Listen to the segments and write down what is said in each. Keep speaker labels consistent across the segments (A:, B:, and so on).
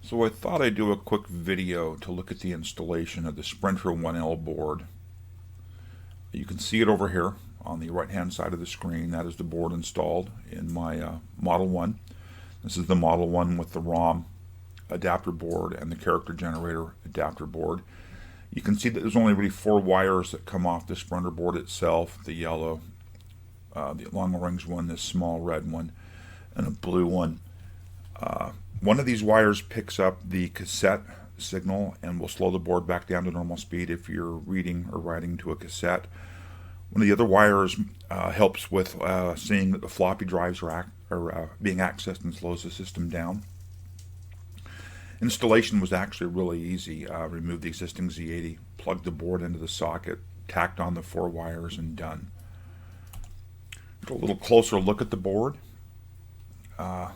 A: So I thought I'd do a quick video to look at the installation of the Sprinter 1L board. You can see it over here on the right hand side of the screen. That is the board installed in my Model 1. This is the Model 1 with the ROM adapter board and the character generator adapter board. You can see that there's only really 4 wires that come off the Sprinter board itself: the yellow, the long orange one, this small red one, and a blue one. One of these wires picks up the cassette signal and will slow the board back down to normal speed if you're reading or writing to a cassette. One of the other wires helps with seeing that the floppy drives are being accessed and slows the system down. Installation was actually really easy. Remove the existing Z80, plug the board into the socket, tacked on the 4 wires, and done. A little closer look at the board.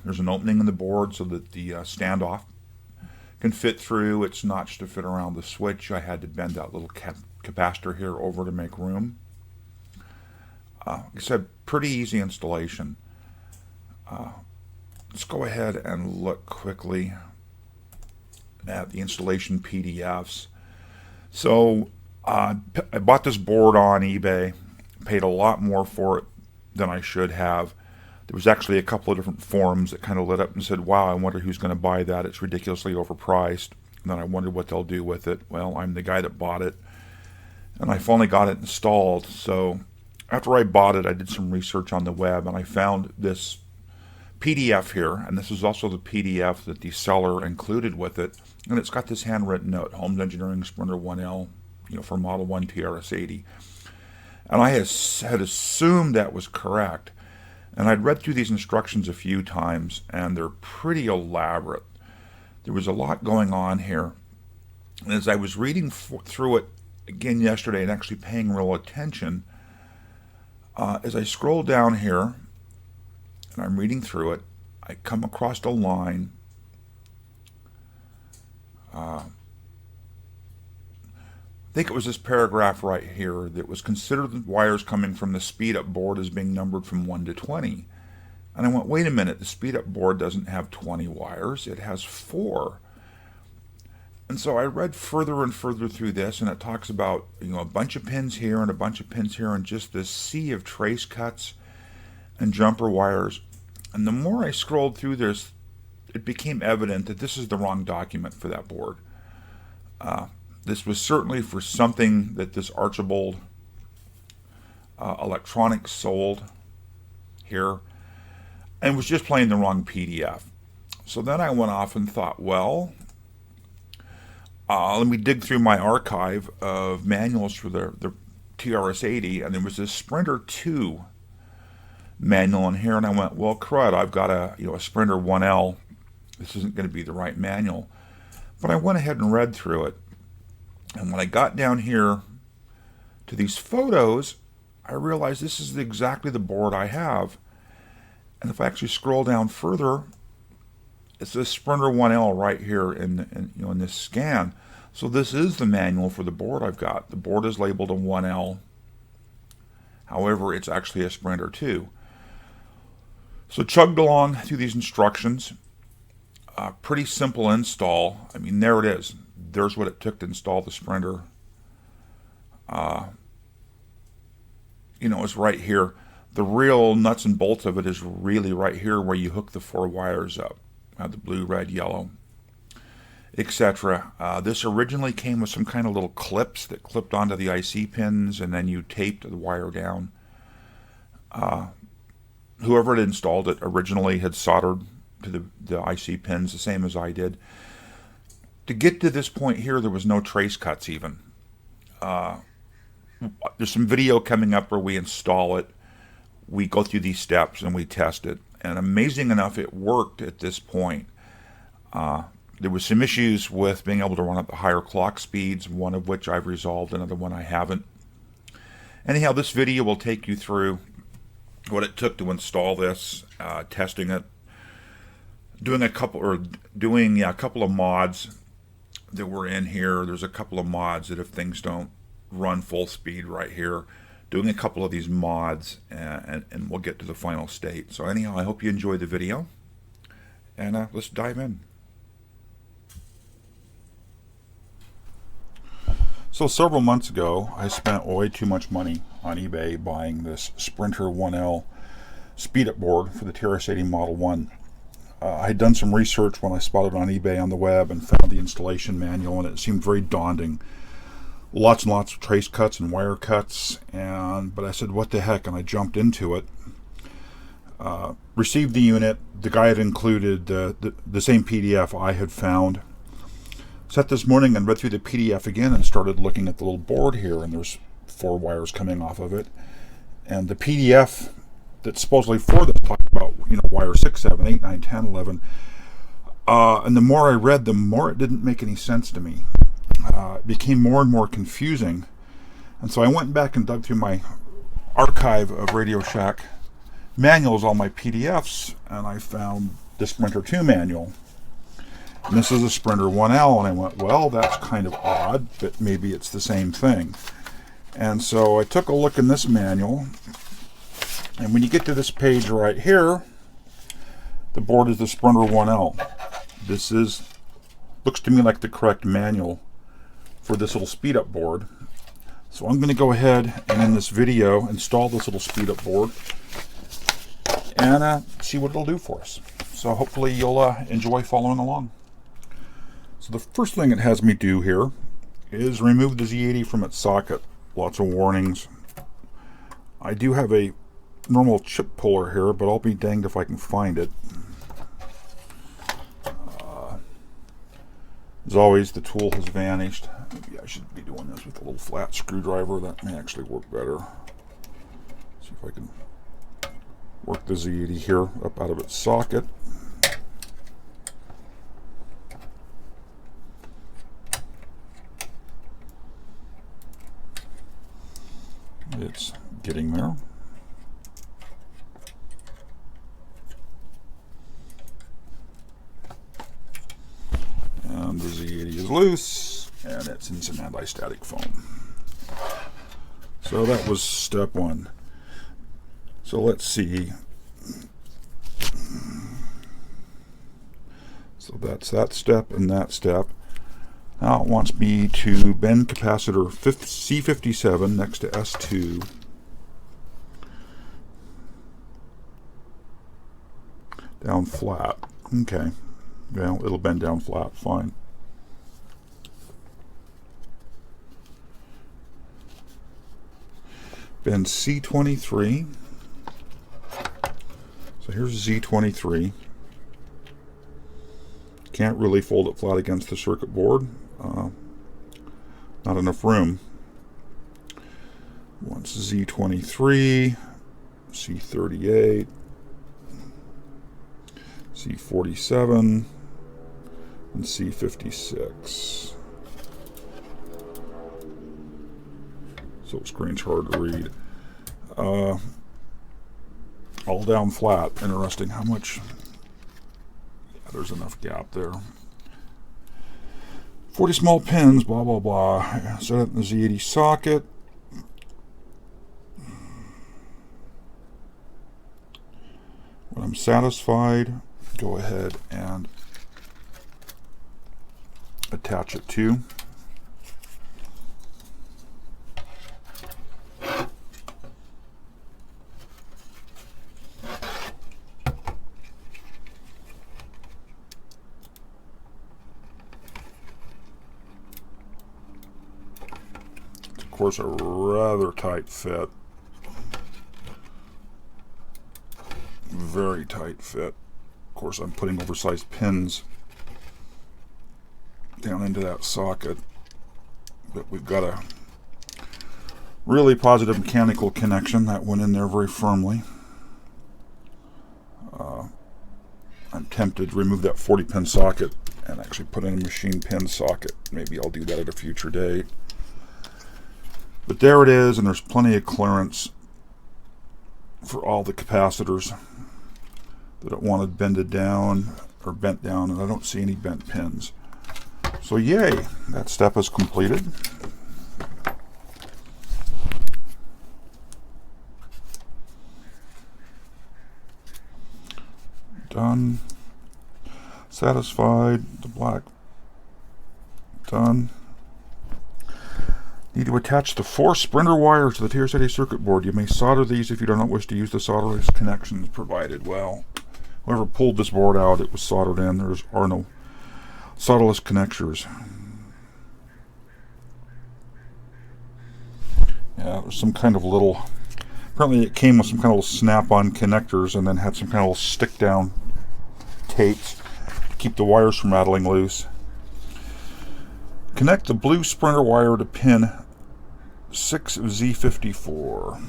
A: There's an opening in the board so that the standoff can fit through. It's notched to fit around the switch. I had to bend that little capacitor here over to make room. Like I said, pretty easy installation. Let's go ahead and look quickly at the installation PDFs. So I bought this board on eBay, paid a lot more for it than I should have. There was actually a couple of different forums that kind of lit up and said, wow, I wonder who's going to buy that. It's ridiculously overpriced. And then I wondered what they'll do with it. Well, I'm the guy that bought it, and I finally got it installed. So after I bought it, I did some research on the web, and I found this PDF here, and this is also the PDF that the seller included with it. And it's got this handwritten note: Holmes Engineering Sprinter 1L, for Model 1 TRS-80. And I had assumed that was correct. And I'd read through these instructions a few times, and they're pretty elaborate. There was a lot going on here. And as I was reading through it again yesterday and actually paying real attention, as I scroll down here and I'm reading through it, I come across a line. I think it was this paragraph right here that was: consider the wires coming from the speed-up board as being numbered from 1 to 20. And I went, wait a minute, the speed-up board doesn't have 20 wires, it has 4. And so I read further and further through this, and it talks about a bunch of pins here and a bunch of pins here, and just this sea of trace cuts and jumper wires. And the more I scrolled through this, it became evident that this is the wrong document for that board. This was certainly for something that this Archibald Electronics sold here, and was just plain the wrong PDF. So then I went off and thought, well, let me dig through my archive of manuals for the TRS-80, and there was this Sprinter 2 manual in here, and I went, well, crud, I've got a Sprinter 1L. This isn't going to be the right manual. But I went ahead and read through it. And when I got down here to these photos, I realized this is exactly the board I have. And if I actually scroll down further, it's this Sprinter 1L right here in this scan. So this is the manual for the board I've got. The board is labeled a 1L. However, it's actually a Sprinter 2. So chugged along through these instructions. Pretty simple install. I mean, there it is. There's what it took to install the Sprinter. It's right here. The real nuts and bolts of it is really right here where you hook the 4 wires up. The blue, red, yellow, etc. This originally came with some kind of little clips that clipped onto the IC pins, and then you taped the wire down. Whoever had installed it originally had soldered to the IC pins the same as I did. To get to this point here, there was no trace cuts even. There's some video coming up where we install it. We go through these steps and we test it. And amazing enough, it worked at this point. There was some issues with being able to run at the higher clock speeds, one of which I've resolved, another one I haven't. Anyhow, this video will take you through what it took to install this, testing it, doing a couple of mods that were in here. There's a couple of mods that if things don't run full speed right here, doing a couple of these mods, and we'll get to the final state. So anyhow, I hope you enjoy the video, and let's dive in. So several months ago, I spent way too much money on eBay buying this Sprinter 1L speed-up board for the TRS-80 Model 1. I had done some research when I spotted it on eBay on the web and found the installation manual, and it seemed very daunting. Lots and lots of trace cuts and wire cuts, but I said, what the heck, and I jumped into it. Received the unit. The guy had included the same PDF I had found. Sat this morning and read through the PDF again and started looking at the little board here, and there's 4 wires coming off of it. And the PDF that's supposedly for this talked about, wire 6, 7, 8, 9, 10, 11. And the more I read, the more it didn't make any sense to me. It became more and more confusing. And so I went back and dug through my archive of Radio Shack manuals, all my PDFs, and I found the Sprinter 2 manual. And this is a Sprinter 1L, and I went, well, that's kind of odd, but maybe it's the same thing. And so I took a look in this manual, and when you get to this page right here, the board is the Sprinter 1L. This looks to me like the correct manual for this little speed-up board. So I'm going to go ahead and in this video install this little speed-up board and see what it'll do for us. So hopefully you'll enjoy following along. So the first thing it has me do here is remove the Z80 from its socket. Lots of warnings. I do have a normal chip puller here, but I'll be danged if I can find it. As always, the tool has vanished. Maybe I should be doing this with a little flat screwdriver. That may actually work better. See if I can work the Z80 here up out of its socket. It's getting there. And the Z80 is loose, and it's in some anti-static foam. So that was step 1. So let's see. So that's that step and that step. Now it wants me to bend capacitor C57 next to S2. Down flat. Okay. Well, it'll bend down flat. Fine. Bend C23. So here's Z23. Can't really fold it flat against the circuit board. Not enough room. Once Z23, C38, C47, and C56. So the screen's hard to read. All down flat. Interesting how much. Yeah, there's enough gap there. 40 small pins, blah, blah, blah. Set it in the Z80 socket. When I'm satisfied, go ahead and attach it to. Of course, a rather tight fit. Very tight fit. Of course, I'm putting oversized pins down into that socket, but we've got a really positive mechanical connection that went in there very firmly. I'm tempted to remove that 40 pin socket and actually put in a machine pin socket. Maybe I'll do that at a future date. But there it is, and there's plenty of clearance for all the capacitors that it wanted bended down or bent down, and I don't see any bent pins. So yay, that step is completed. Done. Satisfied. The black. Done. Need to attach the 4 sprinter wires to the TRS-80 circuit board. You may solder these if you do not wish to use the solderless connections provided. Well, whoever pulled this board out, it was soldered in. There are no solderless connectors. Yeah, there's some kind of little... Apparently it came with some kind of little snap-on connectors and then had some kind of little stick-down tapes to keep the wires from rattling loose. Connect the blue sprinter wire to pin 6 of Z54.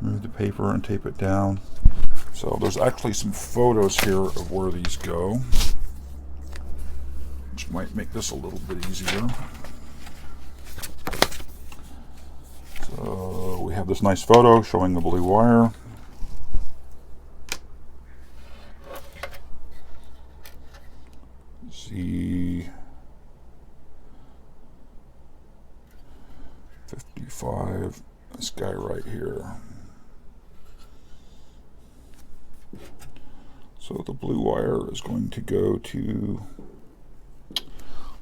A: Remove the paper and tape it down. So there's actually some photos here of where these go, which might make this a little bit easier. So we have this nice photo showing the blue wire. Z55, this guy right here. So the blue wire is going to go to,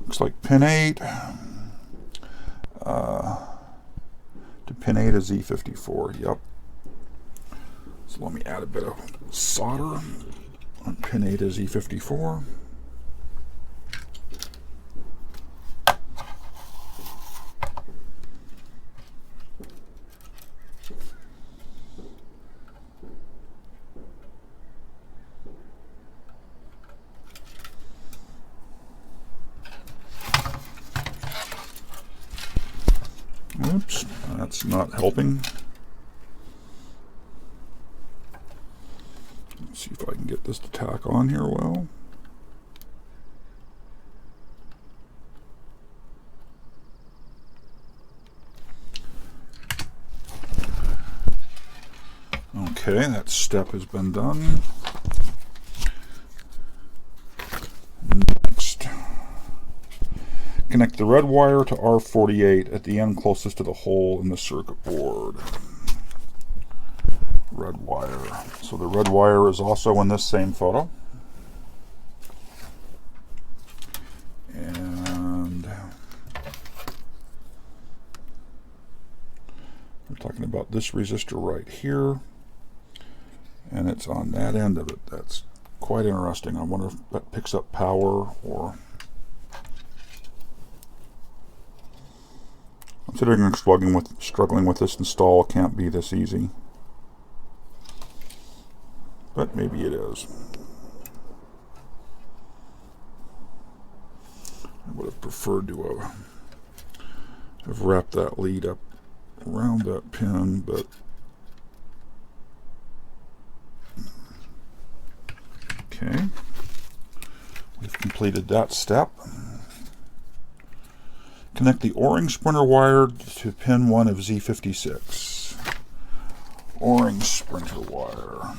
A: looks like pin 8, to pin 8 of Z54, yep. So let me add a bit of solder on pin 8 of Z54. Oops, that's not helping. Let's see if I can get this to tack on here well. Okay, that step has been done. Next, connect the red wire to R48 at the end closest to the hole in the circuit board. Red wire. So the red wire is also in this same photo. And we're talking about this resistor right here. And it's on that end of it. That's quite interesting. I wonder if that picks up power or... Considering struggling with this install, can't be this easy. But maybe it is. I would have preferred to have wrapped that lead up around that pin, but okay. We've completed that step. Connect the orange sprinter wire to pin 1 of Z56. Orange sprinter wire.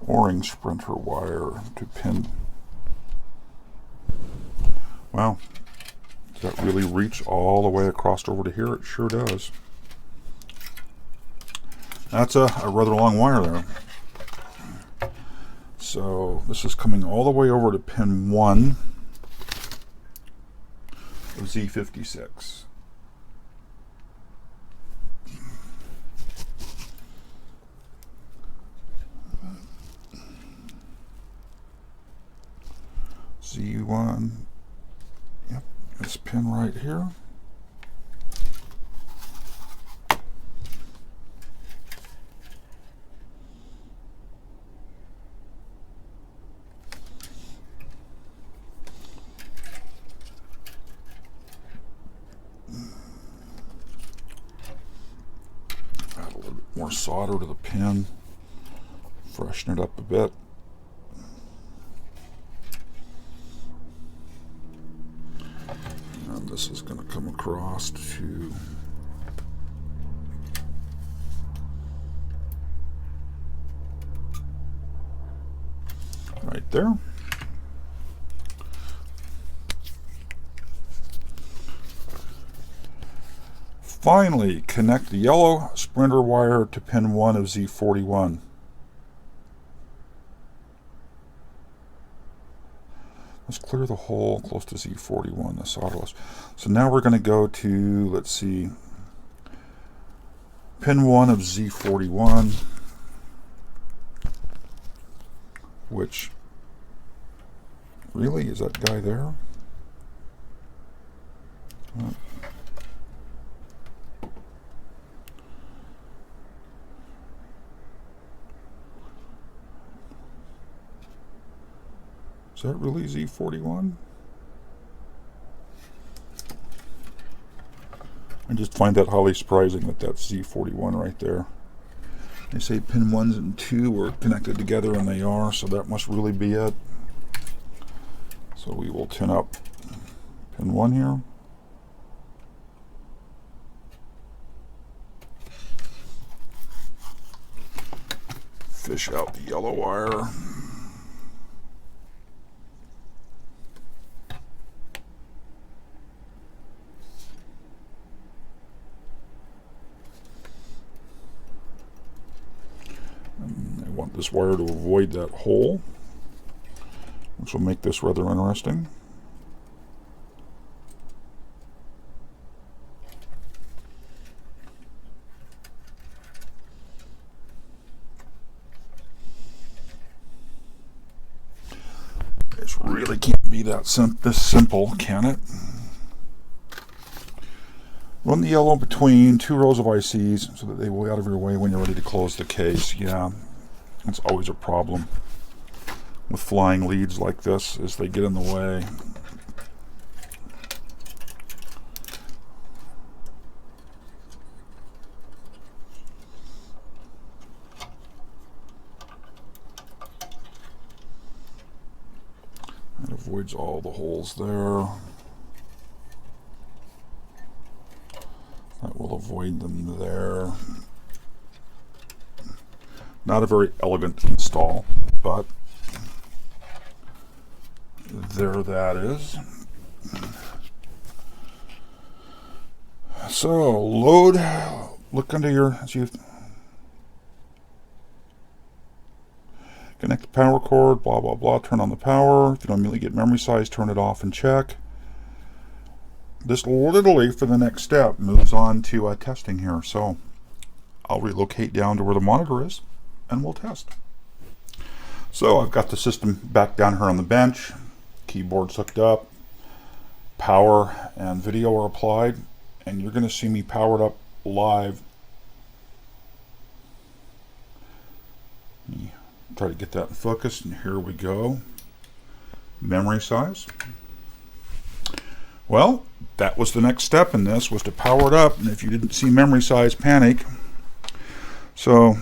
A: Orange sprinter wire to pin. Wow. Does that really reach all the way across over to here? It sure does. That's a rather long wire there. So this is coming all the way over to pin 1 of Z56. Z1, yep, this pin right here. Add a little bit more solder to the pin, freshen it up a bit. This is going to come across to right there. Finally, connect the yellow sprinter wire to pin 1 of Z41. Let's clear the hole close to Z41, the solderless. So now we're going to go to, let's see, pin 1 of Z41, which, really, is that guy there? Is that really Z41? I just find that highly surprising that that's Z41 right there. They say pin 1 and 2 were connected together, and they are, so that must really be it. So we will tin up pin 1 here. Fish out the yellow wire. I want this wire to avoid that hole, which will make this rather interesting. This really can't be this simple, can it? Run the yellow between 2 rows of ICs so that they will be out of your way when you're ready to close the case. Yeah, it's always a problem with flying leads like this, as they get in the way. That avoids all the holes there. That will avoid them there. Not a very elegant install, but there that is. So load, look under your, connect the power cord, blah blah blah, turn on the power. If you don't immediately get memory size, turn it off and check. This literally, for the next step, moves on to testing here. So I'll relocate down to where the monitor is, and we'll test. So I've got the system back down here on the bench. Keyboard's hooked up. Power and video are applied. And you're going to see me powered up live. Let me try to get that in focus, and here we go. Memory size. Well, that was the next step in this, was to power it up, and if you didn't see memory size, panic. So,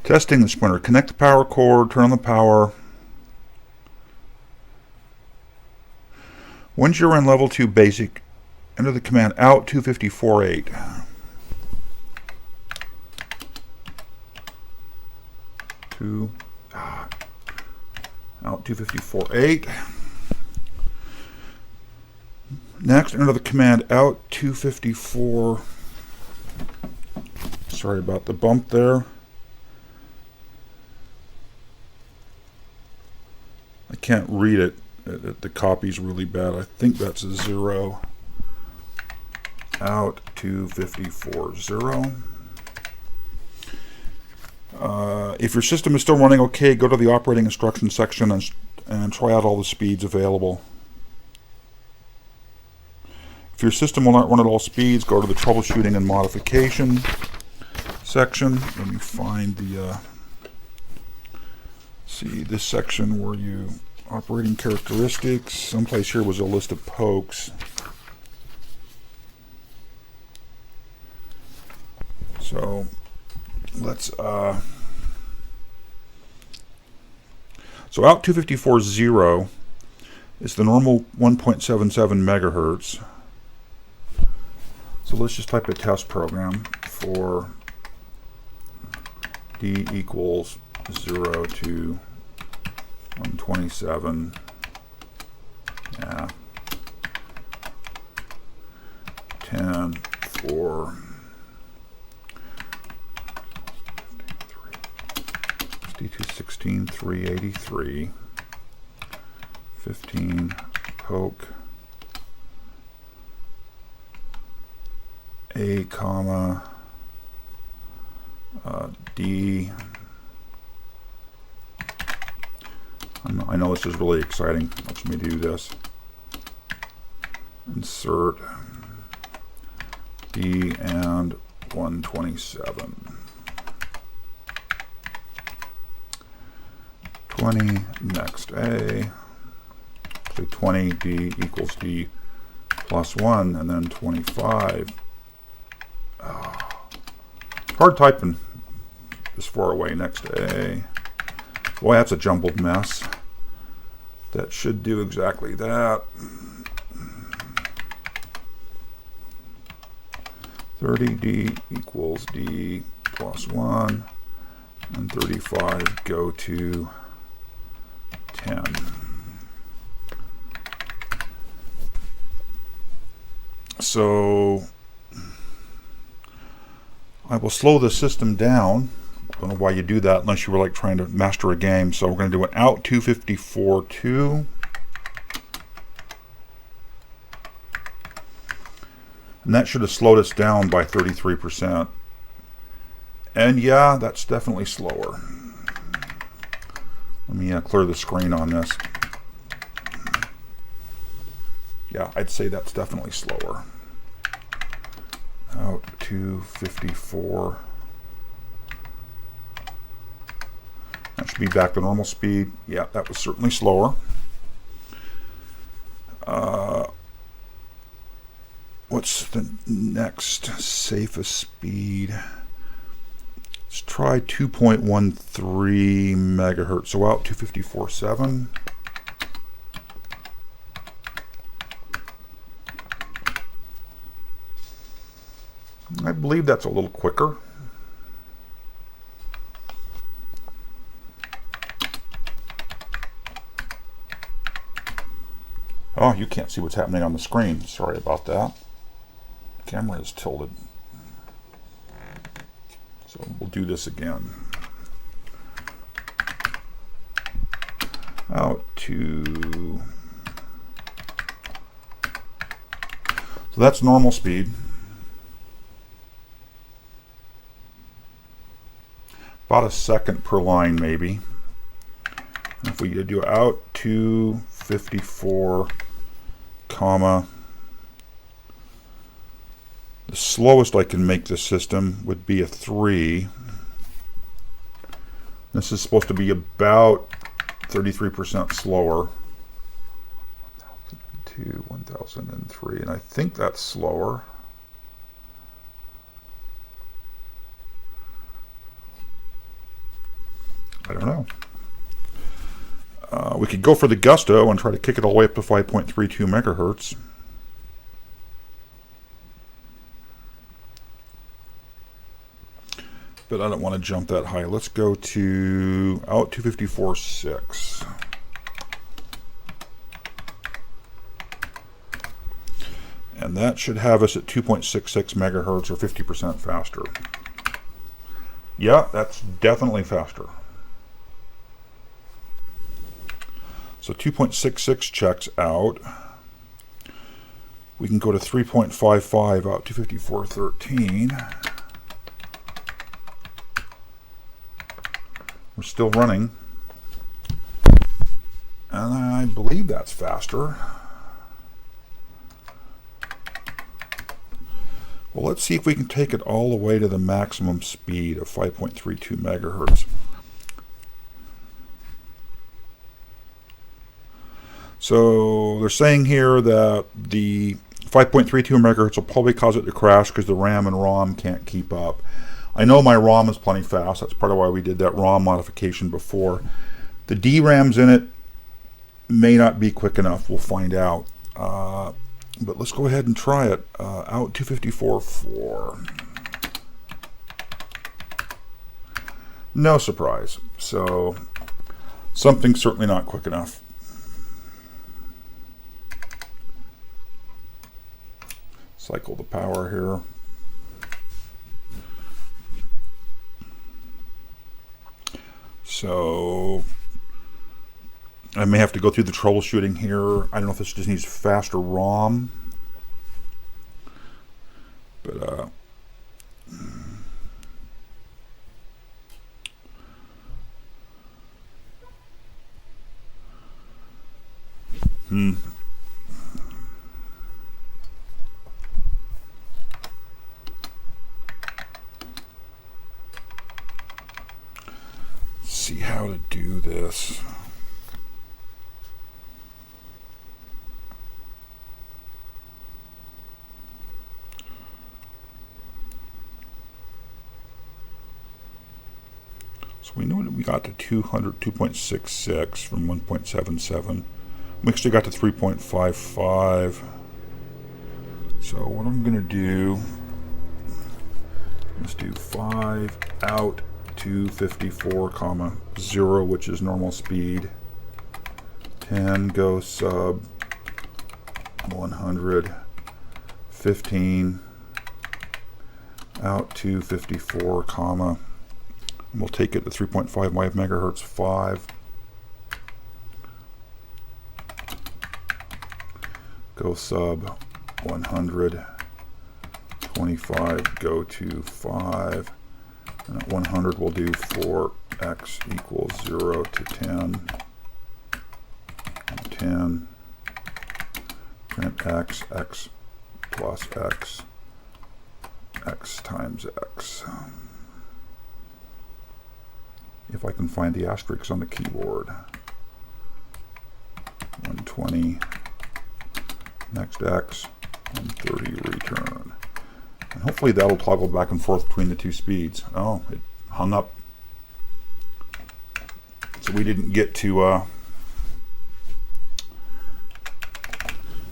A: testing the sprinter. Connect the power cord, turn on the power. Once you're in level 2 basic, enter the command out 254.8. Out 254.8. Next, enter the command out 254. Sorry about the bump there. I can't read it. The copy's really bad. I think that's a 0. Out 254.0. If your system is still running okay, go to the operating instructions section and try out all the speeds available. If your system will not run at all speeds, go to the troubleshooting and modification section. Let me find the see this section where you operating characteristics. Someplace here was a list of pokes. So let's so out 254.0 is the normal 1.77 megahertz. So let's just type a test program for D equals 0 to 127. Yeah. 383, 15 poke A comma D. I know this is really exciting. Let me do this. Insert D and 127. 20 next A. So 20 D equals D plus 1, and then 25. Hard typing this far away. Next A. Boy, that's a jumbled mess. That should do exactly that. 30D equals D plus 1, and 35 go to 10. So I will slow the system down. I don't know why you do that unless you were like trying to master a game. So we're going to do an out 254.2. And that should have slowed us down by 33%. And yeah, that's definitely slower. Let me clear the screen on this. Yeah, I'd say that's definitely slower. Out 254. That should be back to normal speed. Yeah, that was certainly slower. What's the next safest speed? Let's try 2.13 megahertz. So out 254.7. I believe that's a little quicker. Oh, you can't see what's happening on the screen. Sorry about that. The camera is tilted. So we'll do this again. Out to... So that's normal speed. About a second per line, maybe. And if we do out to 54, comma, the slowest I can make this system would be a 3. This is supposed to be about 33% slower. 1002, 1003, and I think that's slower. I don't know. We could go for the gusto and try to kick it all the way up to 5.32 megahertz. But I don't want to jump that high. Let's go to out 254.6. And that should have us at 2.66 megahertz or 50% faster. Yeah, that's definitely faster. So 2.66 checks out. We can go to 3.55 out to 54.13. We're still running. And I believe that's faster. Well, let's see if we can take it all the way to the maximum speed of 5.32 megahertz. So they're saying here that the 5.32 megahertz will probably cause it to crash because the RAM and ROM can't keep up. I know my ROM is plenty fast. That's part of why we did that ROM modification before. The DRAMs in it may not be quick enough. We'll find out. But let's go ahead and try it. Out 254.4. No surprise. So something's certainly not quick enough. Cycle the power here. So I may have to go through the troubleshooting here. I don't know if this just needs faster ROM, but see how to do this. So we know that we got to 2.66 from 1.77. We actually got to 3.55. So what I'm going to do is do 5 out 254 comma 0, which is normal speed. 10 go sub 100. 15 out 254 comma, and we'll take it to 3.55 megahertz. 5 go sub 100. 25 go to 5, and at 100 we'll do 4x equals 0 to 10. 10 print x, x plus x, x times x. If I can find the asterisk on the keyboard. 120 next x, and 30 return. And hopefully that'll toggle back and forth between the two speeds. Oh, it hung up. So we didn't get to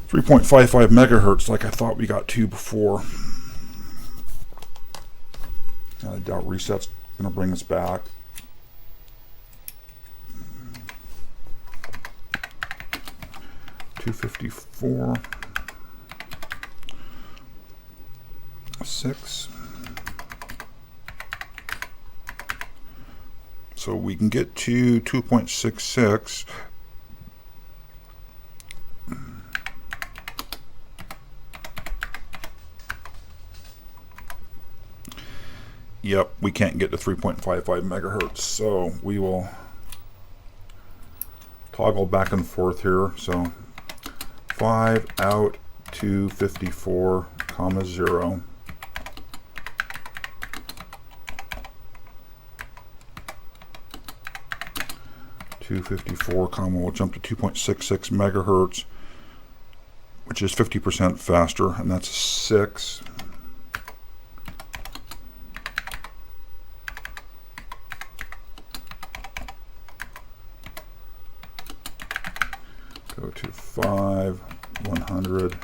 A: 3.55 megahertz like I thought we got to before. And I doubt reset's going to bring us back. $254. 6. So we can get to 2.66. Yep, we can't get to 3.55 megahertz, so we will toggle back and forth here. So 5 out 254 comma 0. 254 comma, we'll jump to 2.66 megahertz, which is 50% faster, and that's 6. Go to 5, 100,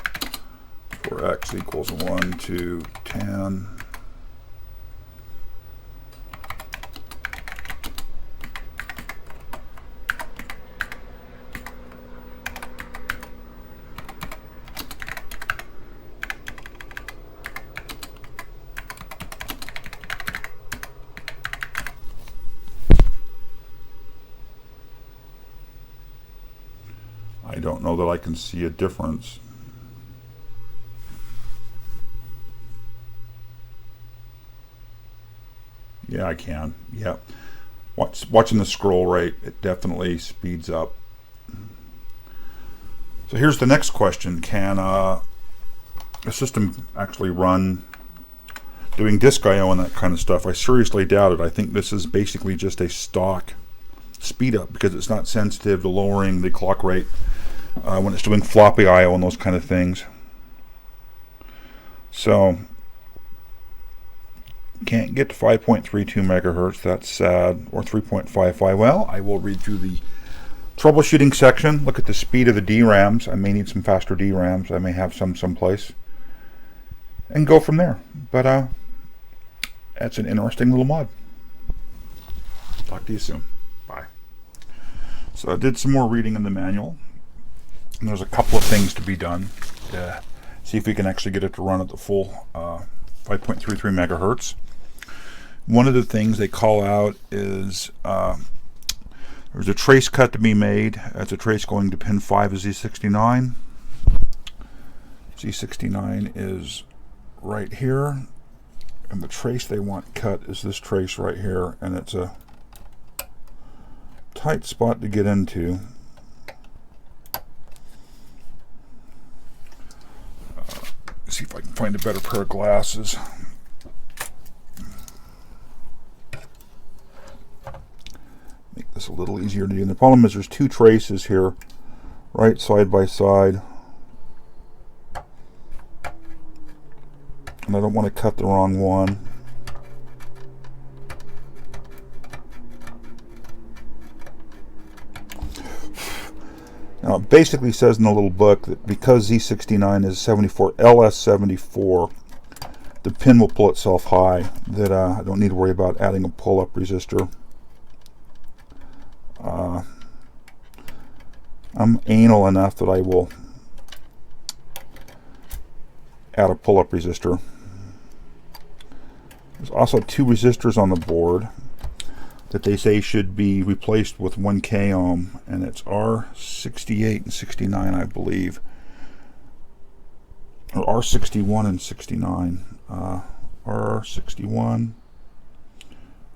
A: for x equals 1 to 10. I don't know that I can see a difference. Yeah, I can. Yeah. Watching the scroll rate, it definitely speeds up. So here's the next question. Can a system actually run doing disk I/O and that kind of stuff? I seriously doubt it. I think this is basically just a stock speed up because it's not sensitive to lowering the clock rate when it's doing floppy I/O and those kind of things. So can't get to 5.32 megahertz. That's sad. Or 3.55. Well, I will read through the troubleshooting section. Look at the speed of the DRAMs. I may need some faster DRAMs. I may have some someplace, and go from there. But that's an interesting little mod. Talk to you soon. Bye. So I did some more reading in the manual, and there's a couple of things to be done to see if we can actually get it to run at the full 5.33 megahertz. One of the things they call out is there's There's a trace cut to be made. That's a trace going to pin 5 of Z69. Z69 is right here, and the trace they want cut is this trace right here, and it's a tight spot to get into. See if I can find a better pair of glasses. Make this a little easier to do. And the problem is there's two traces here, right side by side. And I don't want to cut the wrong one. Now it basically says in the little book that because Z69 is 74 LS74, the pin will pull itself high, that I don't need to worry about adding a pull-up resistor. I'm anal enough that I will add a pull-up resistor. There's also two resistors on the board that they say should be replaced with 1K ohm, and it's R68 and 69, I believe, or R61 and 69. R61,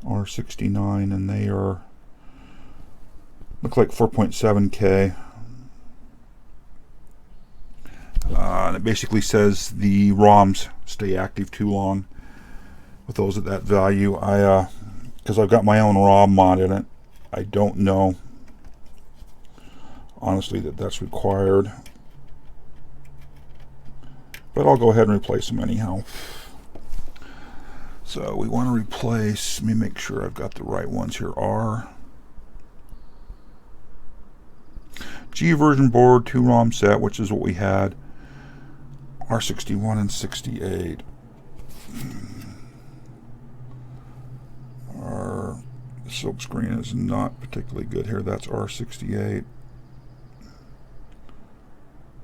A: R69, and they are look like 4.7K. And it basically says the ROMs stay active too long with those at that value. Because I've got my own ROM mod in it, I don't know honestly that that's required, but I'll go ahead and replace them anyhow. So we want to replace, let me make sure I've got the right ones here. G version board, 2 ROM set, which is what we had. R61 and 68. Our silk screen is not particularly good here. That's R68.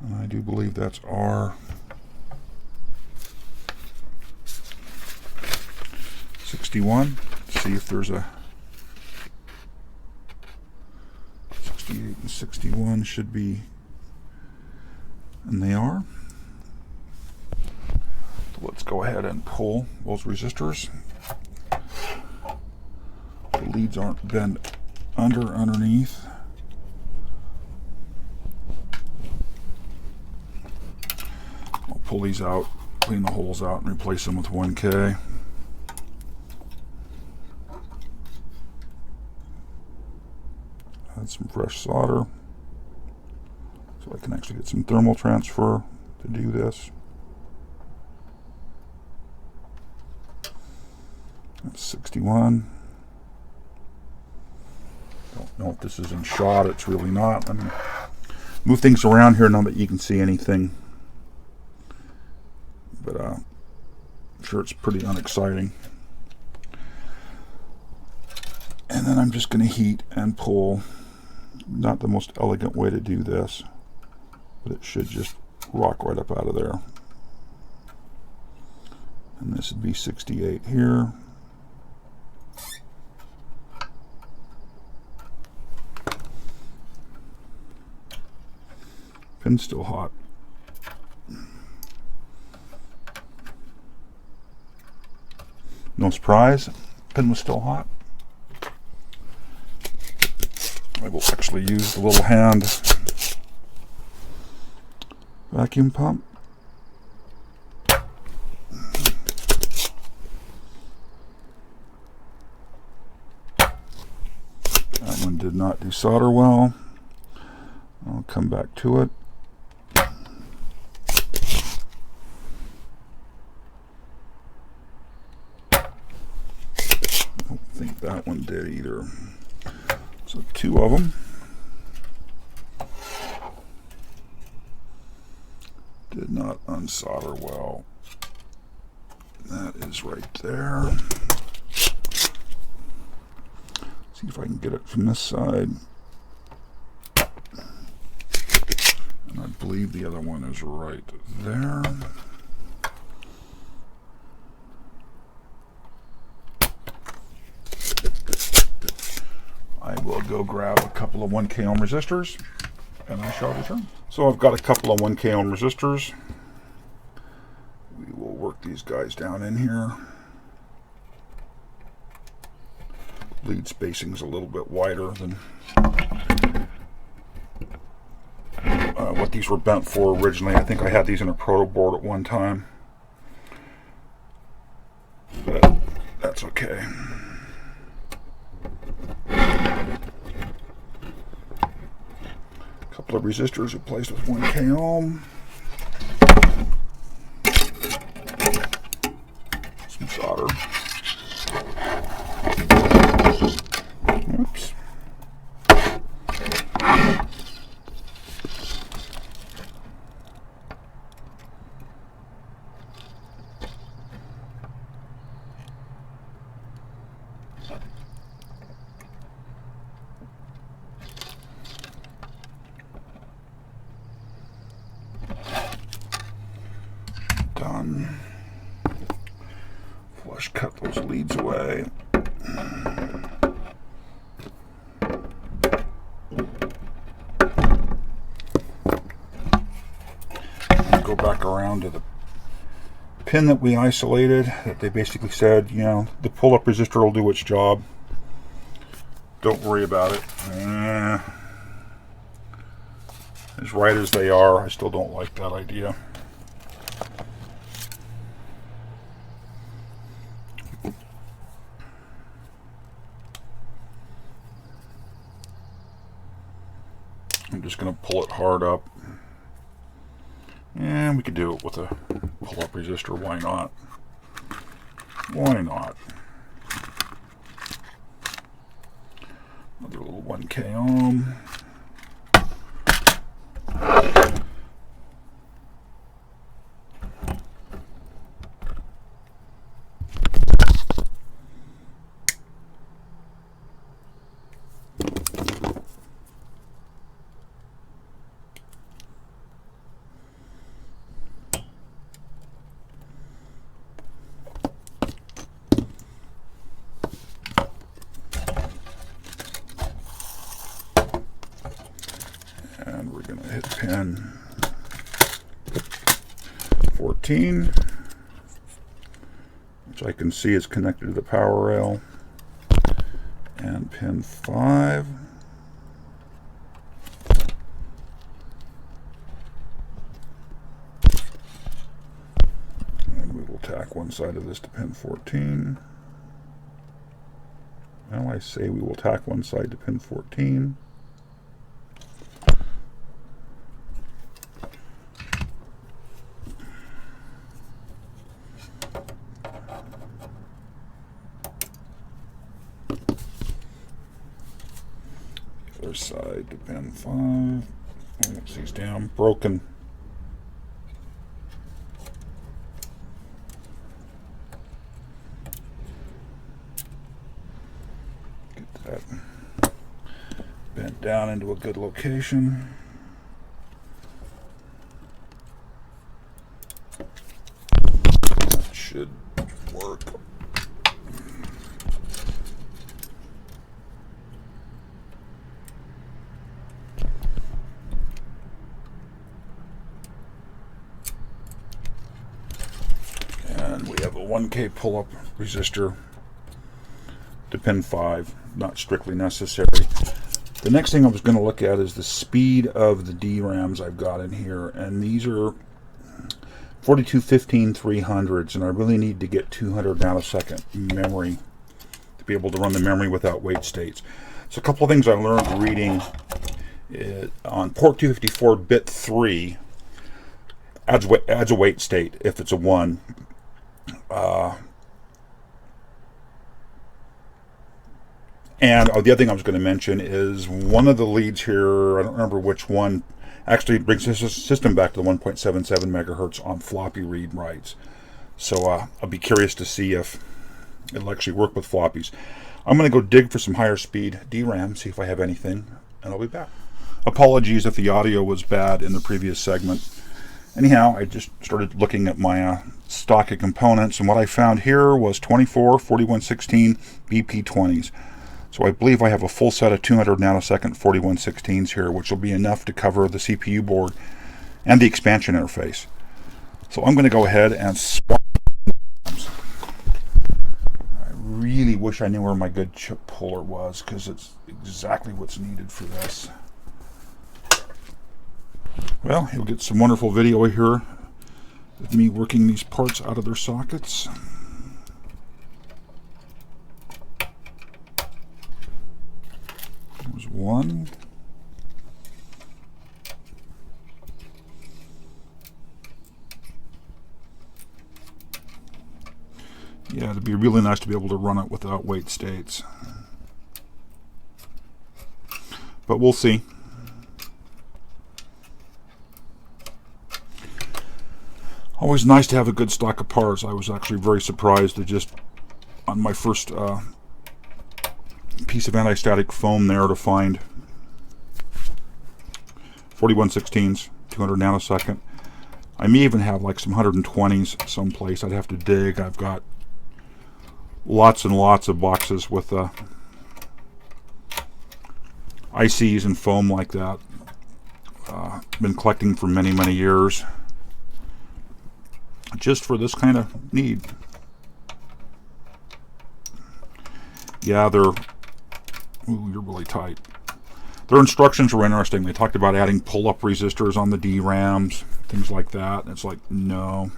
A: And I do believe that's R61. See if there's a 68 and 61 should be, and they are. So let's go ahead and pull those resistors. The leads aren't bent underneath. I'll pull these out, clean the holes out, and replace them with 1K. Add some fresh solder so I can actually get some thermal transfer to do this. That's 61. Don't know if this is in shot. It's really not. Let me move things around here now that you can see anything. But I'm sure it's pretty unexciting. And then I'm just going to heat and pull. Not the most elegant way to do this, but it should just rock right up out of there. And this would be 68 here. Pin's still hot. No surprise, pin was still hot. I will actually use the little hand vacuum pump. That one did not do solder well. I'll come back to it. I don't think that one did either. So 2 of them. Did not unsolder well. That is right there. See if I can get it from this side. And I believe the other one is right there. I will go grab a couple of 1K ohm resistors and I shall return. So I've got a couple of 1K ohm resistors. We will work these guys down in here. Lead spacing's a little bit wider than what these were bent for originally. I think I had these in a proto board at one time, but that's okay. A couple of resistors replaced with 1K ohm. Some solder. Oops. Done. Flush cut those leads away. Go back around to the pin that we isolated, that they basically said, you know, the pull-up resistor will do its job. Don't worry about it. As right as they are, I still don't like that idea. I'm just going to pull it hard up. And we could do it with a pull-up resistor. Why not? Why not? Another little 1K ohm. And we're going to hit pin 14, which I can see is connected to the power rail, and pin 5. And we will tack one side of this to pin 14. Well, I say we will tack one side to pin 14. Other side to pin 5. Oops, he's down, broken. Get that bent down into a good location. That should work. And we have a 1K pull-up resistor to pin 5, not strictly necessary. The next thing I was going to look at is the speed of the DRAMs I've got in here, and these are 4215 300s, and I really need to get 200 nanosecond memory to be able to run the memory without wait states. So a couple of things I learned reading on port 254 bit 3 adds a wait state if it's a 1. And the other thing I was going to mention is one of the leads here, I don't remember which one, actually brings the system back to the 1.77 megahertz on floppy read writes. So I'll be curious to see if it'll actually work with floppies. I'm going to go dig for some higher speed DRAM, see if I have anything, and I'll be back. Apologies if the audio was bad in the previous segment. Anyhow, I just started looking at my stock of components, and what I found here was 24 4116 BP20s. So I believe I have a full set of 200 nanosecond 4116s here, which will be enough to cover the CPU board and the expansion interface. So I'm going to go ahead and swap. I really wish I knew where my good chip puller was, because it's exactly what's needed for this. Well, you'll get some wonderful video here of me working these parts out of their sockets. There's one. Yeah, it'd be really nice to be able to run it without wait states. But we'll see. Always nice to have a good stock of parts. I was actually very surprised to just, on my first piece of anti-static foam there, to find 4116s, 200 nanosecond. I may even have like some 120s someplace. I'd have to dig. I've got lots and lots of boxes with ICs and foam like that. Been collecting for many, many years, just for this kind of need. Yeah, they're... Ooh, you're really tight. Their instructions were interesting. They talked about adding pull-up resistors on the DRAMs, things like that. And it's like, no,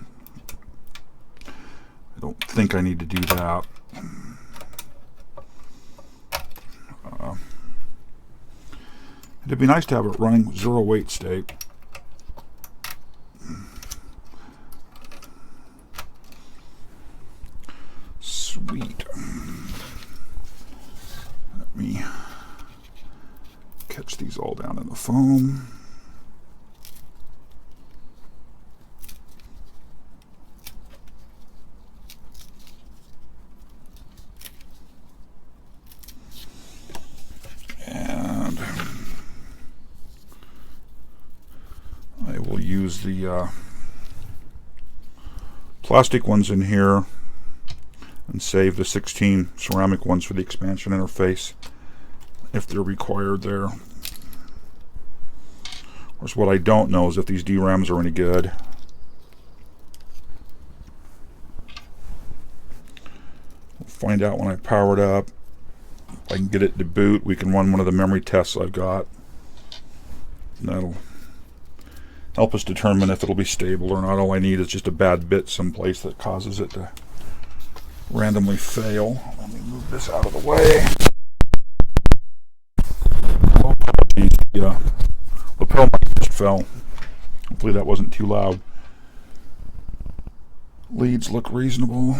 A: I don't think I need to do that. It'd be nice to have it running zero wait state. Sweet. Let me catch these all down in the foam. And I will use the plastic ones in here and save the 16 ceramic ones for the expansion interface if they're required there. Of course, what I don't know is if these DRAMs are any good. We'll find out when I power it up. If I can get it to boot, we can run one of the memory tests I've got. And that'll help us determine if it'll be stable or not. All I need is just a bad bit someplace that causes it to randomly fail. Let me move this out of the way. Oh, apologies. The lapel mic just fell. Hopefully that wasn't too loud. Leads look reasonable.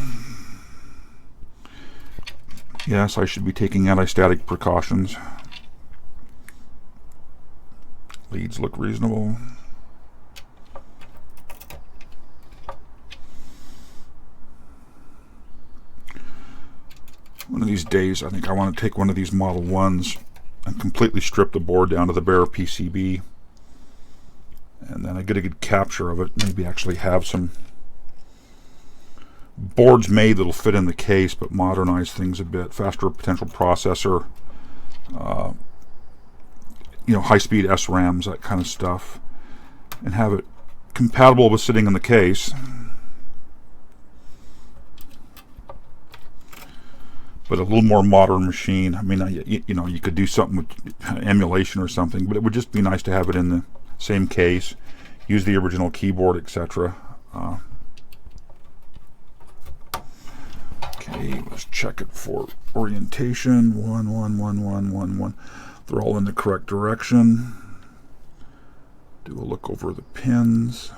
A: Yes, I should be taking anti-static precautions. Leads look reasonable. One of these days, I think I want to take one of these Model 1s and completely strip the board down to the bare PCB. And then I get a good capture of it. Maybe actually have some boards made that'll fit in the case, but modernize things a bit. Faster potential processor, high-speed SRAMs, that kind of stuff. And have it compatible with sitting in the case. But a little more modern machine. I mean, you could do something with emulation or something, but it would just be nice to have it in the same case, use the original keyboard, etc. Okay, let's check it for orientation. 1, 1, 1, 1, 1, 1. They're all in the correct direction. Do a look over the pins.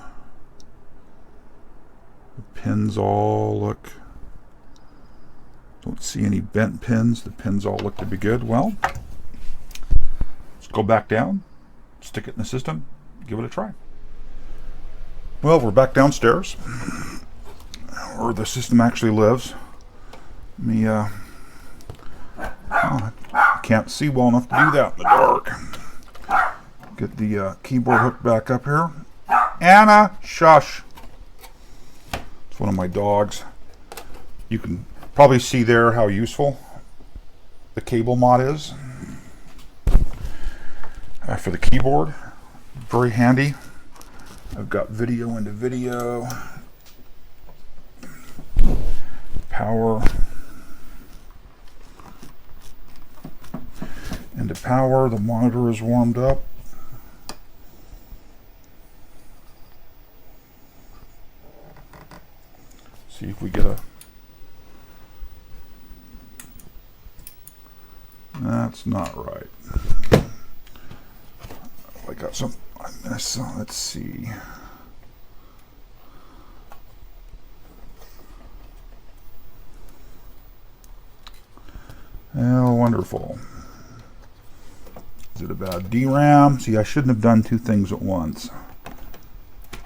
A: The pins all look... Don't see any bent pins. The pins all look to be good. Well, let's go back down, stick it in the system, give it a try. Well, we're back downstairs, where the system actually lives. I can't see well enough to do that in the dark. Get the keyboard hooked back up here. Anna, shush. It's one of my dogs. You can probably see there how useful the cable mod is for the keyboard. Very handy. I've got video into video, power into power. The monitor is warmed up. See if we get a... That's not right. I got some... Let's see. Oh, wonderful. Is it a bad DRAM? See, I shouldn't have done two things at once.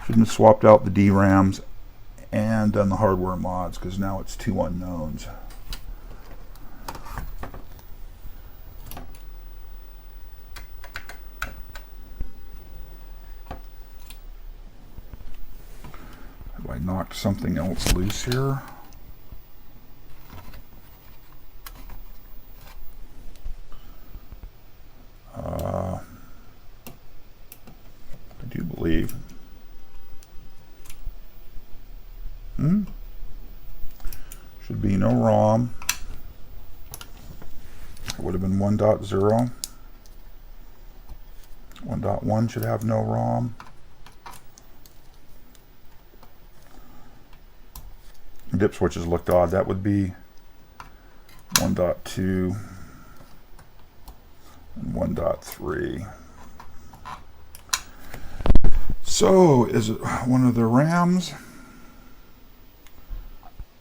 A: Shouldn't have swapped out the DRAMs and done the hardware mods, because now it's two unknowns. Have I knocked something else loose here? I do believe. Should be no ROM. It would have been 1.0. 1.1 should have no ROM. Dip switches looked odd. That would be 1.2 and 1.3. So, is it one of the RAMs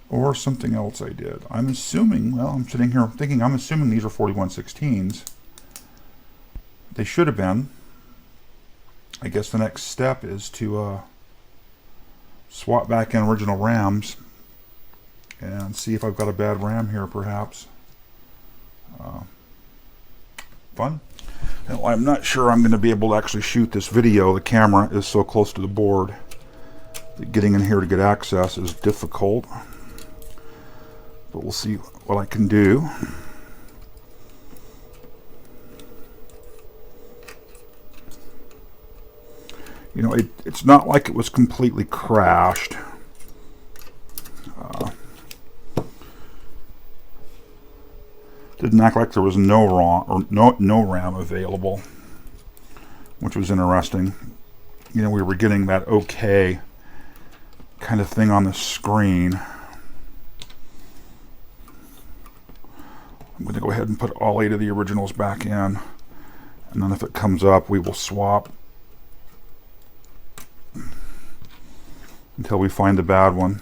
A: or something else I did? I'm assuming, well, I'm sitting here thinking, I'm assuming these are 4116s. They should have been. I guess the next step is to swap back in original RAMs and see if I've got a bad RAM here, perhaps. Fun. Now, I'm not sure I'm going to be able to actually shoot this video. The camera is so close to the board that getting in here to get access is difficult. But we'll see what I can do. You know, it's not like it was completely crashed. Didn't act like there was no ROM or no RAM available, which was interesting. You know, we were getting that okay kind of thing on the screen. I'm going to go ahead and put all 8 of the originals back in, and then if it comes up, we will swap until we find the bad one.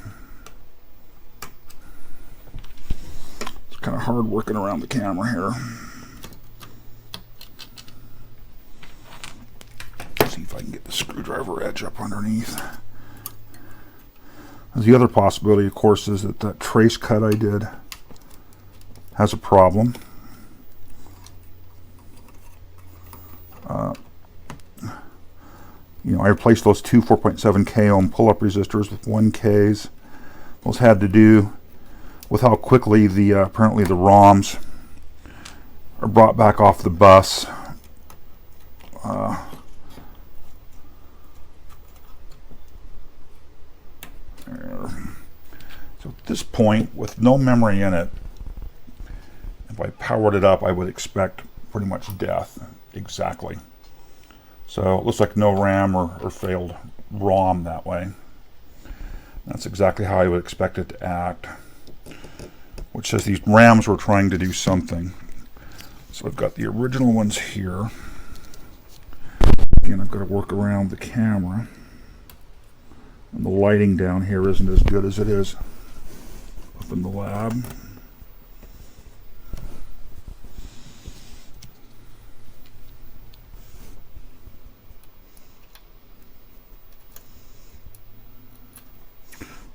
A: Kind of hard working around the camera here. See if I can get the screwdriver edge up underneath. The other possibility, of course, is that that trace cut I did has a problem. You know, I replaced those two 4.7K ohm pull-up resistors with 1Ks. Those had to do with how quickly the apparently the ROMs are brought back off the bus. So at this point, with no memory in it, if I powered it up, I would expect pretty much death. Exactly. So it looks like no RAM or failed ROM that way. That's exactly how I would expect it to act. Which says these RAMs were trying to do something. So I've got the original ones here. Again, I've got to work around the camera. And the lighting down here isn't as good as it is up in the lab.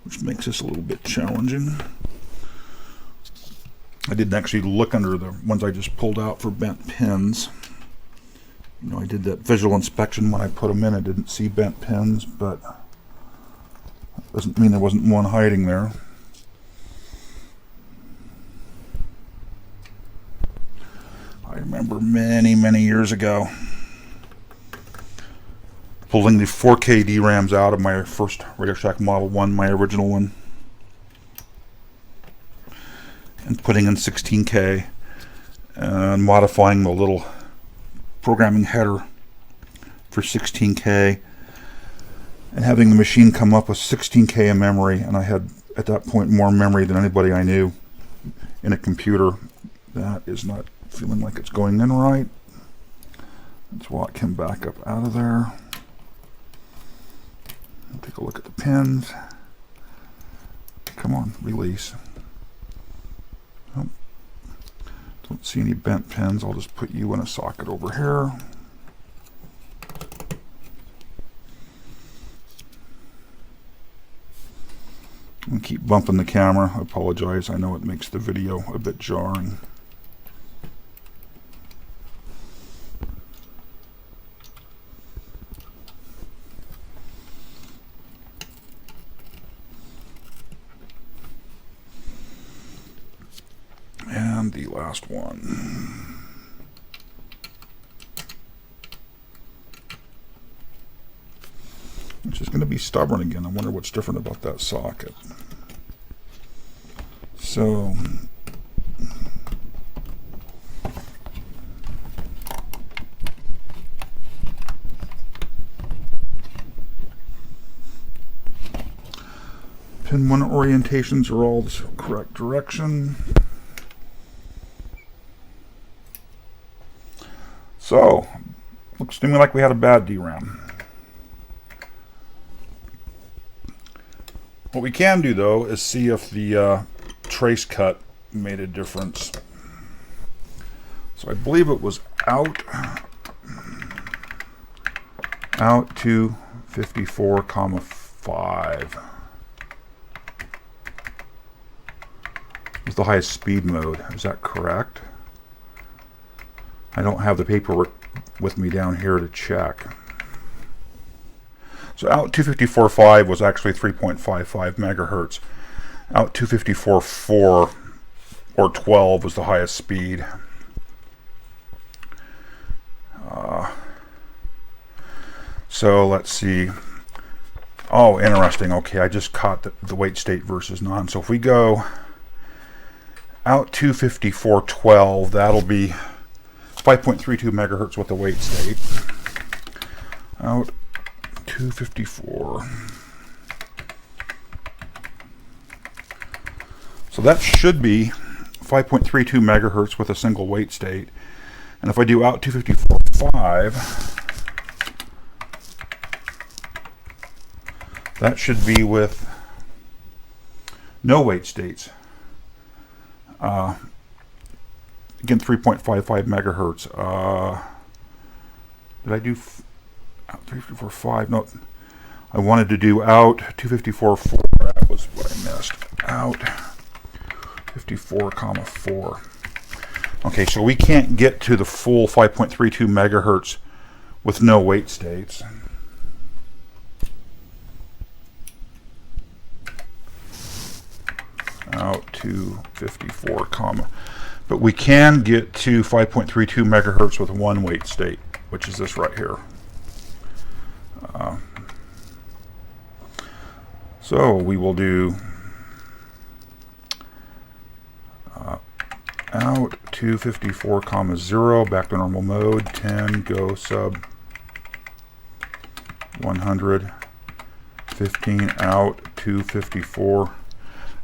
A: Which makes this a little bit challenging. I didn't actually look under the ones I just pulled out for bent pins. You know, I did that visual inspection when I put them in. I didn't see bent pins, but that doesn't mean there wasn't one hiding there. remember many years ago pulling the 4K DRAMs out of my first Radio Shack Model 1, my original one, and putting in 16K and modifying the little programming header for 16K and having the machine come up with 16K in memory. And I had at that point more memory than anybody I knew in a computer. That is not feeling like it's going in right. Let's walk him back up out of there. Take a look at the pins. Come on, release. Oh, don't see any bent pins. I'll just put you in a socket over here. And keep bumping the camera. I apologize. I know it makes the video a bit jarring. And the last one. Which is going to be stubborn again. I wonder what's different about that socket. So, pin 1 orientations are all the correct direction. So, looks to me like we had a bad DRAM. What we can do though is see if the trace cut made a difference. So I believe it was out to 54,5 was the highest speed mode. Is that correct? I don't have the paperwork with me down here to check. So out 254.5 was actually 3.55 megahertz. Out 254.4 or 12 was the highest speed. So let's see. Oh, interesting. Okay, I just caught the wait state versus non. So if we go out 254.12, that'll be 5.32 megahertz with the wait state. Out 254. So that should be 5.32 megahertz with a single wait state. And if I do out 254.5, that should be with no wait states. Again, 3.55 megahertz. Did I do 354.5? No, I wanted to do out 254.4. That was what I missed. Out 54,4. Okay, so we can't get to the full 5.32 megahertz with no wait states. Out to 54, but we can get to 5.32 megahertz with one wait state, which is this right here. So we will do out to 54,0, back to normal mode, 10, go sub 100, 15, out to 54.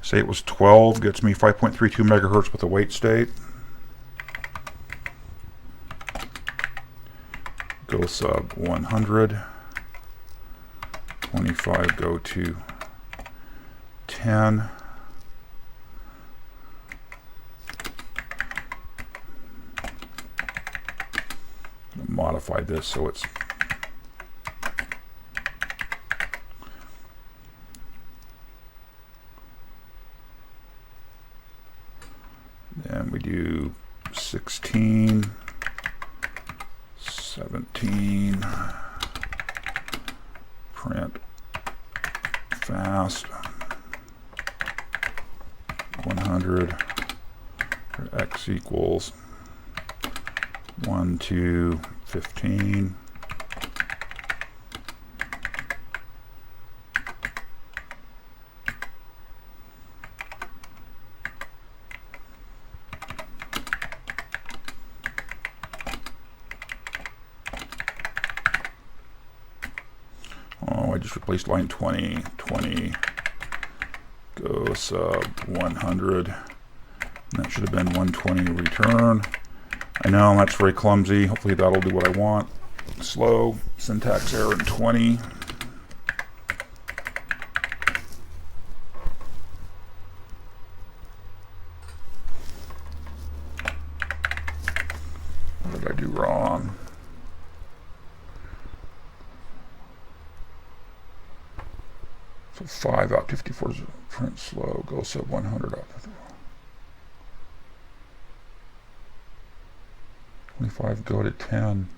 A: Say it was 12, gets me 5.32 megahertz with a wait state. Go sub 100, 25, go to 10. Modify this so it's then we do 16, 17, print fast, 100 for x equals 1, 2, 15. Oh, I just replaced line 20, 20, go sub 100. That should have been 120 return. I know that's very clumsy. Hopefully that'll do what I want. Slow, syntax error in 20. What did I do wrong? So 5 out 54 is print slow, go sub 100 out. 25 go to 10.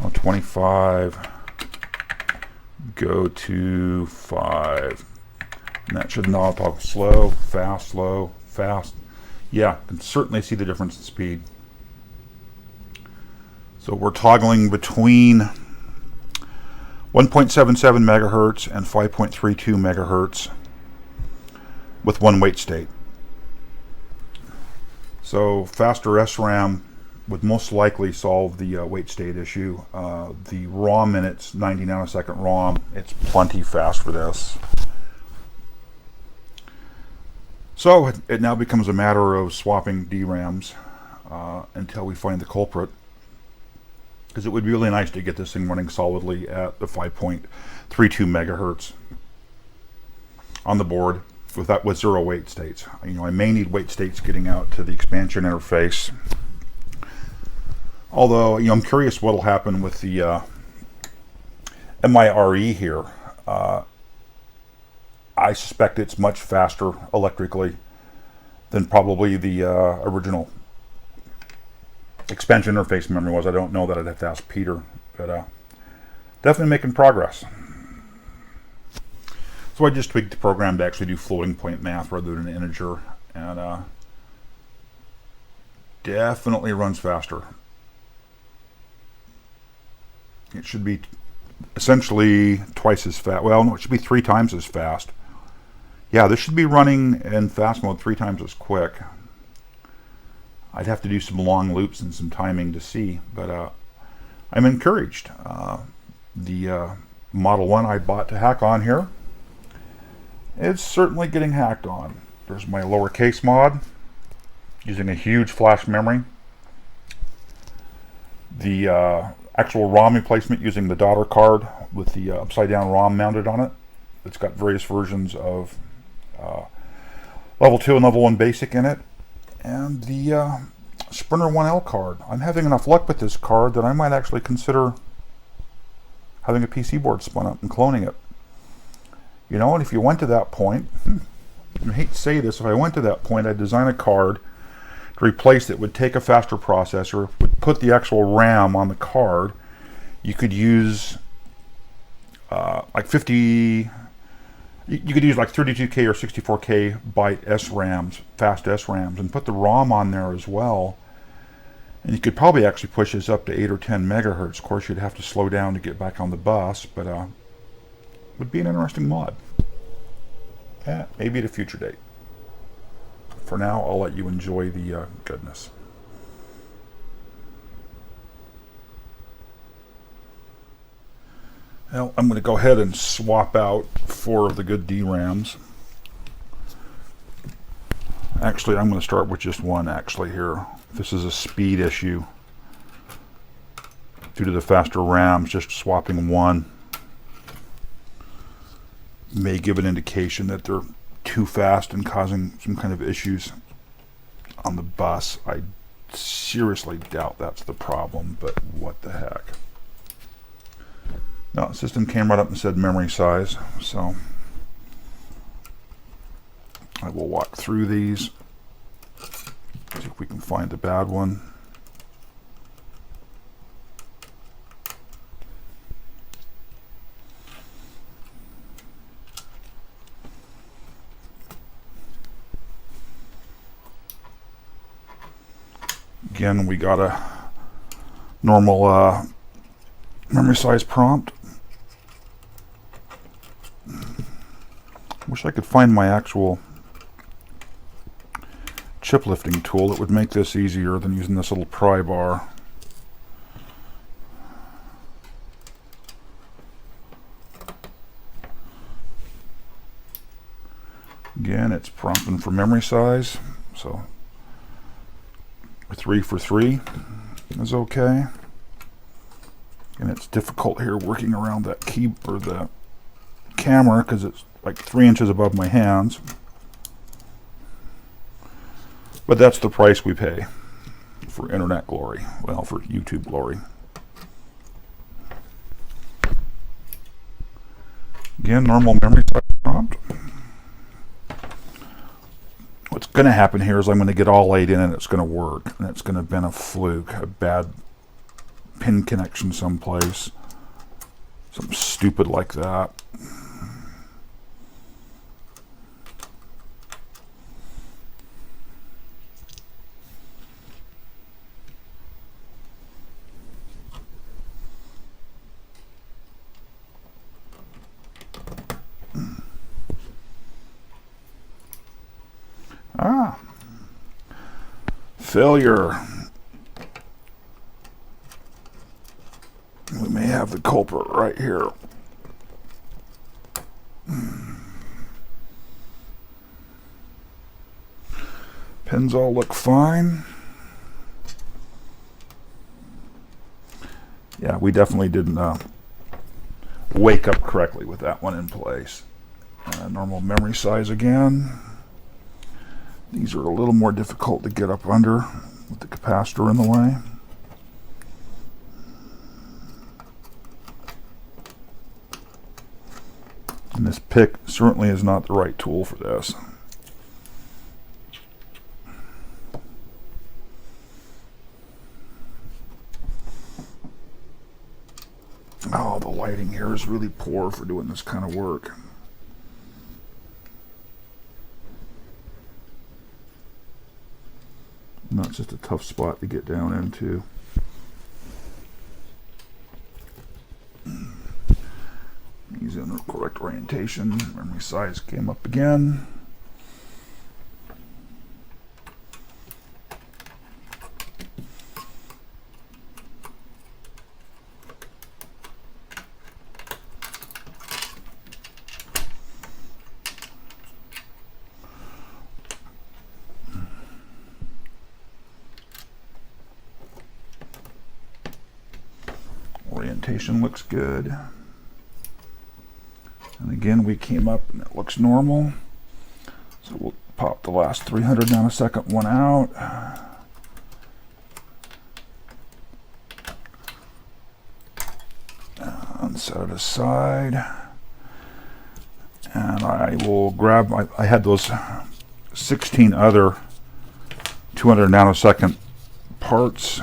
A: Oh, 25 go to 5. And that should not talk slow, fast, fast. Yeah, can certainly see the difference in speed. So we're toggling between 1.77 megahertz and 5.32 megahertz with one wait state. So faster SRAM would most likely solve the wait state issue. The ROM minutes, 90 nanosecond ROM, it's plenty fast for this. So it now becomes a matter of swapping DRAMs until we find the culprit, because it would be really nice to get this thing running solidly at the 5.32 megahertz on the board with 0 wait states. You know, I may need wait states getting out to the expansion interface. Although, you know, I'm curious what will happen with the MIRE here. I suspect it's much faster electrically than probably the original expansion interface memory was. I don't know that. I'd have to ask Peter, but definitely making progress. So I just tweaked the program to actually do floating point math rather than an integer, and definitely runs faster. It should be essentially twice as fast. Well, no, it should be 3 times as fast. Yeah, this should be running in fast mode 3 times as quick. I'd have to do some long loops and some timing to see, but I'm encouraged. The Model 1 I bought to hack on here, it's certainly getting hacked on. There's my lowercase mod using a huge flash memory. The actual ROM replacement using the daughter card with the upside down ROM mounted on it. It's got various versions of level 2 and level 1 basic in it. And the Sprinter 1L card. I'm having enough luck with this card that I might actually consider having a PC board spun up and cloning it. You know, and if you went to that point, I hate to say this, if I went to that point, I'd design a card to replace it, would take a faster processor, would put the actual RAM on the card. You could use like 50, you could use like 32K or 64K byte SRAMs, fast SRAMs, and put the ROM on there as well. And you could probably actually push this up to 8 or 10 megahertz. Of course, you'd have to slow down to get back on the bus, but would be an interesting mod. Yeah, maybe at a future date. For now, I'll let you enjoy the goodness. Well, I'm going to go ahead and swap out 4 of the good DRAMs. Actually, I'm going to start with just one actually here. This is a speed issue due to the faster RAMs. Just swapping one may give an indication that they're too fast and causing some kind of issues on the bus. I seriously doubt that's the problem, but what the heck. No, the system came right up and said memory size, so I will walk through these, see if we can find the bad one. Again, we got a normal memory size prompt. Wish I could find my actual chip lifting tool. It would make this easier than using this little pry bar. Again, it's prompting for memory size, so 3 for 3 is okay. And it's difficult here working around that key or the camera because it's like 3 inches above my hands. But that's the price we pay for internet glory. Well, for YouTube glory. Again, normal memory size prompt. What's going to happen here is I'm going to get all 8 in and it's going to work. And it's going to have been a fluke, a bad pin connection someplace. Something stupid like that. Failure. We may have the culprit right here. Pins all look fine. Yeah, we definitely didn't wake up correctly with that one in place. Normal memory size again. These are a little more difficult to get up under with the capacitor in the way. And this pick certainly is not the right tool for this. Oh, the lighting here is really poor for doing this kind of work. Not just a tough spot to get down into. Using the correct orientation. Memory size came up again. Orientation looks good. And again, we came up and it looks normal. So we'll pop the last 300 nanosecond one out. And set it aside. And I will grab, I had those 16 other 200 nanosecond parts.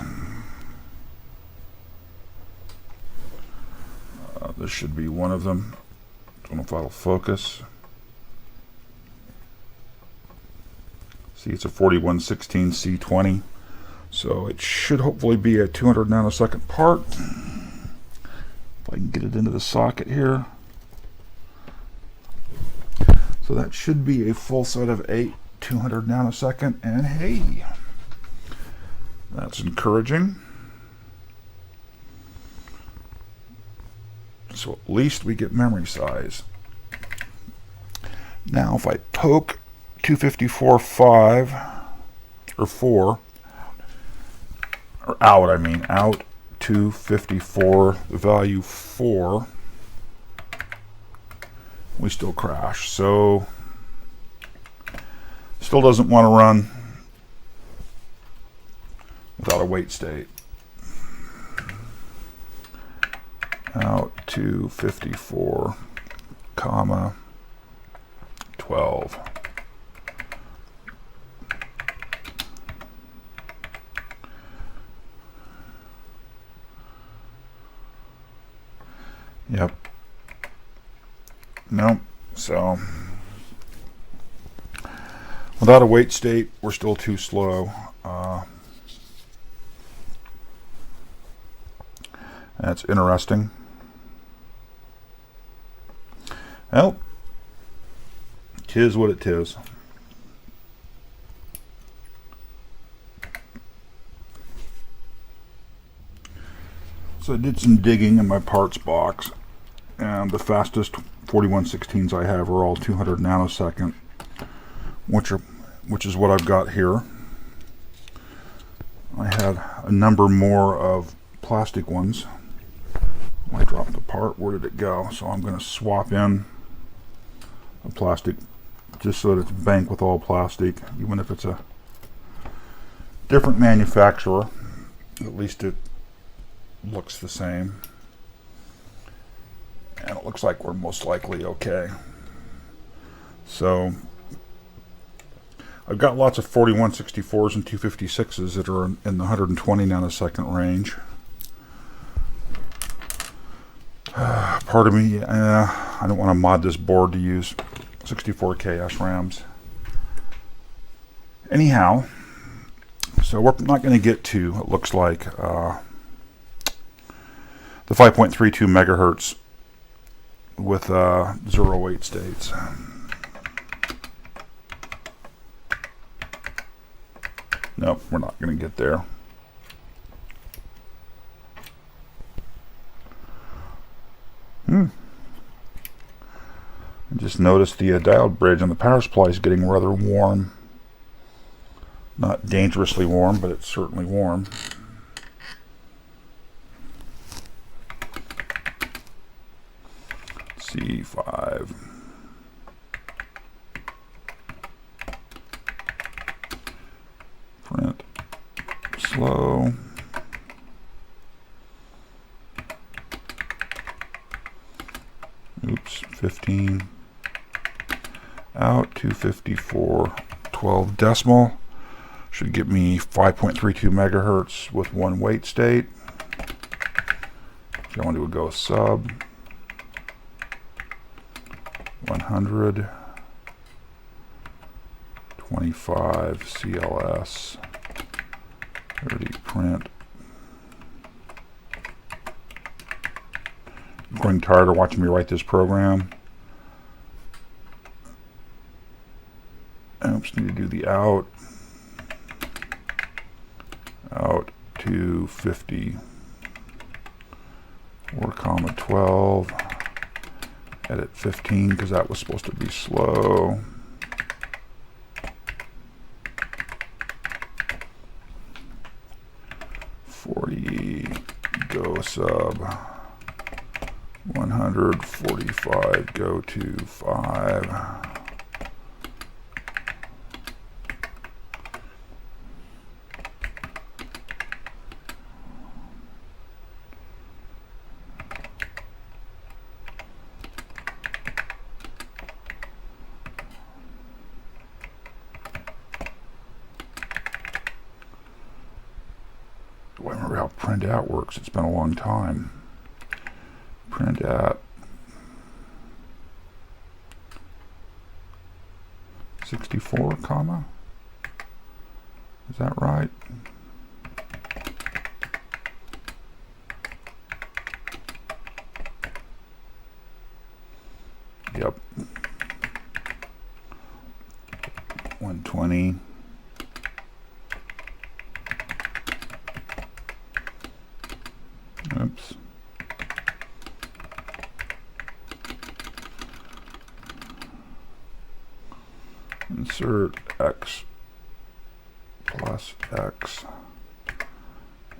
A: This should be one of them. Don't know if that'll focus. See, it's a 4116 C20. So it should hopefully be a 200 nanosecond part. If I can get it into the socket here. So that should be a full set of 8 200 nanosecond. And hey, that's encouraging. So at least we get memory size. Now if I poke 254.5 or 4, or out, I mean out 254, the value 4, we still crash. So still doesn't want to run without a wait state. Out to 54, comma 12. Yep. Nope. So without a wait state, we're still too slow. That's interesting. Well, 'tis what it is. So I did some digging in my parts box, and the fastest 4116s I have are all 200 nanosecond, which is what I've got here. I had a number more of plastic ones. I dropped the part. Where did it go? So I'm going to swap in a plastic just so that it's banked with all plastic, even if it's a different manufacturer. At least it looks the same, and it looks like we're most likely okay. So I've got lots of 4164s and 256s that are in the 120 nanosecond range. Part of me, I don't want to mod this board to use 64K SRAMs. Anyhow, so we're not going to get to, it looks like, the 5.32 megahertz with 0 states. Nope, we're not going to get there. I just noticed the diode bridge on the power supply is getting rather warm. Not dangerously warm, but it's certainly warm. C5. Print. Slow. Oops, 15. Out, 254, 12 decimal. Should give me 5.32 megahertz with 1 wait state. If you want to go sub. 100. 25 CLS. 30 print. I'm growing tired of watching me write this program. Oops, need to do the out. Out to 50. 4,12. Edit 15 because that was supposed to be slow. Go sub 145, go to 5. Do I remember how print out works? It's been a long time. Print at 64 comma. Is that right? Yep. 120. Oops. Insert X plus X,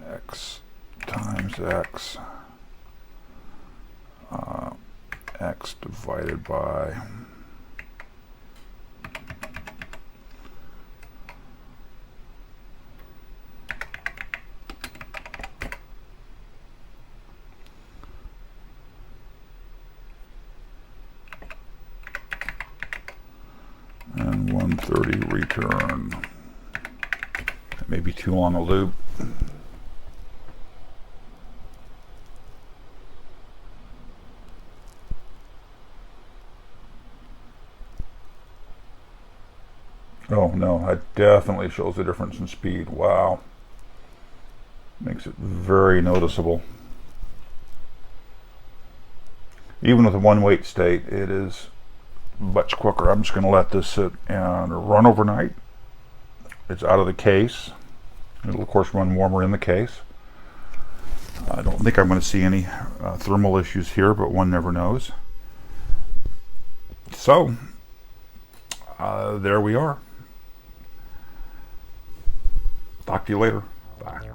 A: X times X, X divided by and 130 return. That may be too long a loop. Oh no, it definitely shows the difference in speed. Wow. Makes it very noticeable. Even with a one weight state, it is much quicker. I'm just going to let this sit and run overnight. It's out of the case. It'll of course run warmer in the case. I don't think I'm going to see any thermal issues here, but one never knows. So there we are. Talk to you later. Bye.